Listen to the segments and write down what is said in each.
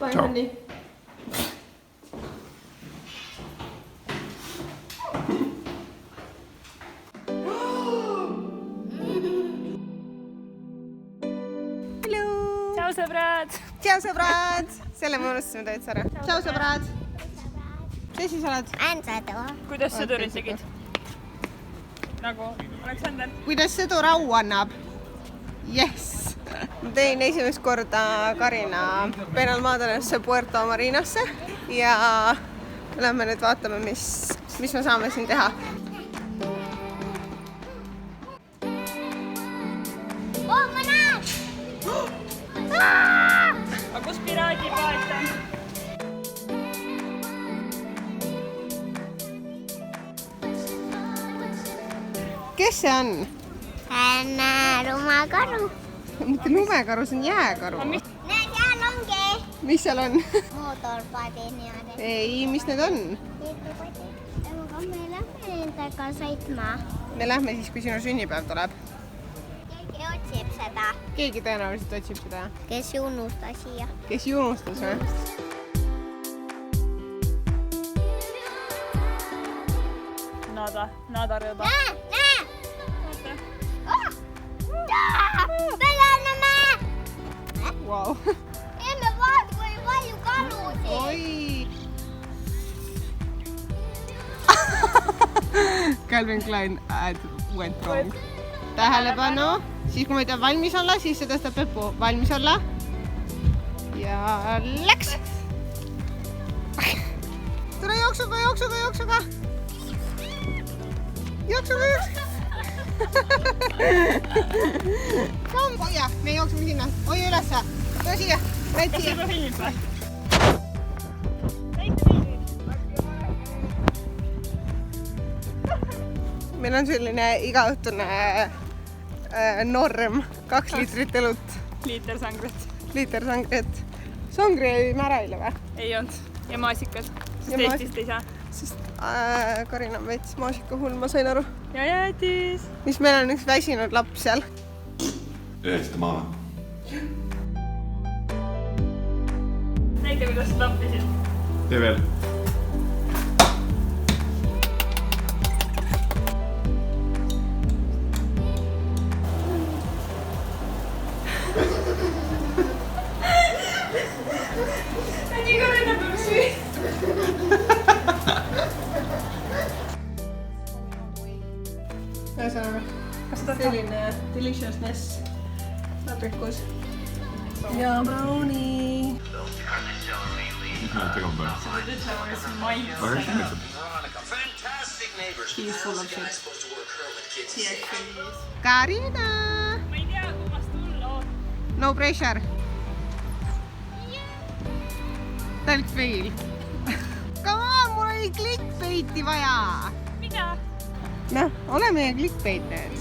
Bye, honey. Tšau sõbrad! Tšau sõbrad! Selle me unustasime täitsa ära. Tšau sõbrad! Kes siis oled? Kuidas sõdurid tegid? Nagu Aleksander? Kuidas sõdur au annab? Yes! Ma tein esimest korda Karina Benalmádenosse Puerto Marinasse ja lähme nüüd vaatame, mis me saame siin teha. Aga kus piraadipaat on? Kes see on? Lumekaru. Mitte lumekaru, see on jääkaru. Näed, seal ongi. Mis seal on? Mootorpadi niimoodi. Ei, mis need on? Aga me lähme nendega sõitma. Me lähme siis, kui sinu sünnipäev tuleb. Keegi otsib seda. Keegi tõenäoliselt otsib seda. Kes unustas siia? Kes ju unustas või? Nada rõõba. Näe! Me lenname! Wow. Emme vaata, kui palju kalusid. Oi! Calvin Klein went wrong. Tähelepanu. Siis kui ma ütlen valmis olla, siis see tõstab Peppu. Valmis olla. Ja läks! Tule jooksuga. Jooksuga. Hoia, me jooksime sinna. Hoia ülesse. Tule siia. Näid Kas siia. juba filmid või? Meil on selline igaõhtune norm. 2 liitrit õlut. Liiter sangret. Liiter sangret. Sangri ei ära eile või? Ei olnud. Ja maasikad. Sest Ja Eestist ei saa. Sest Karina on veits maasikahull, ma sain aru. Ja jäätis. Mis meil on üks väsinud laps seal. Ühest maa. Näita, kuidas sa tappisid. Tee veel. Nägi Karina peab süüa. Ühesõnaga, selline deliciousness vabrikus. Ja brownie. Tega on peal. Sa pead ütlema, kas on maitseb. Aga kes nimetseb? He is full of shit. He actually is. Karina! Ma ei tea, kummast tulla. No pressure. Ta oli fail. Come on, mul oli clickbaiti vaja. Mida? Noh, ole meie clickbait nüüd.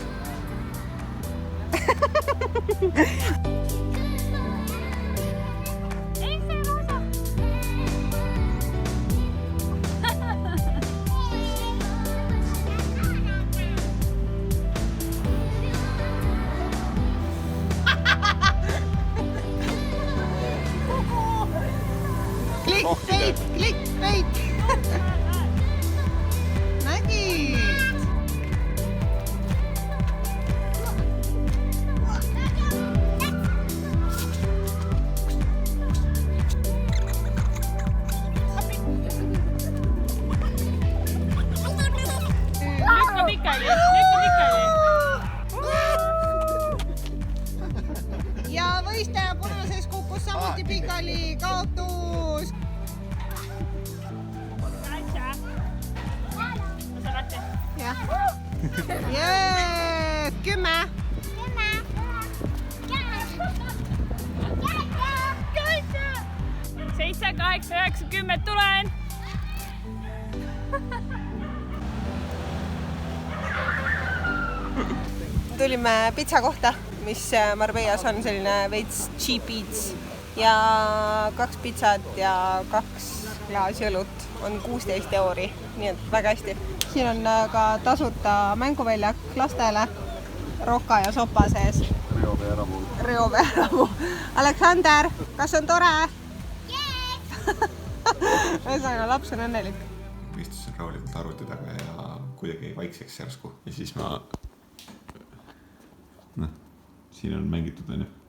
Ei, see rosa. Clickbait. Nägid? Lükka pikali. Ja võistleja punases kukkus samuti pikali, kaotus. Jah. Jee, 10. 7, 8, 9, 10, tulen! Tulime pitsa kohta, mis Marbellas on selline veits cheap eats ja 2 pitsat ja 2 klaasi õlut on 16 €, nii et väga hästi. Siin on ka tasuta mänguväljak lastele, roka ja sopa sees. Reoveeramu. Aleksander, kas on tore? Yeah! ühesõnaga, laps on õnnelik. Ma istusin rahulikult arvuti taga ja kuidagi vaikseks järsku. Ja siis ma... Noh, siin on mängitud, on ju.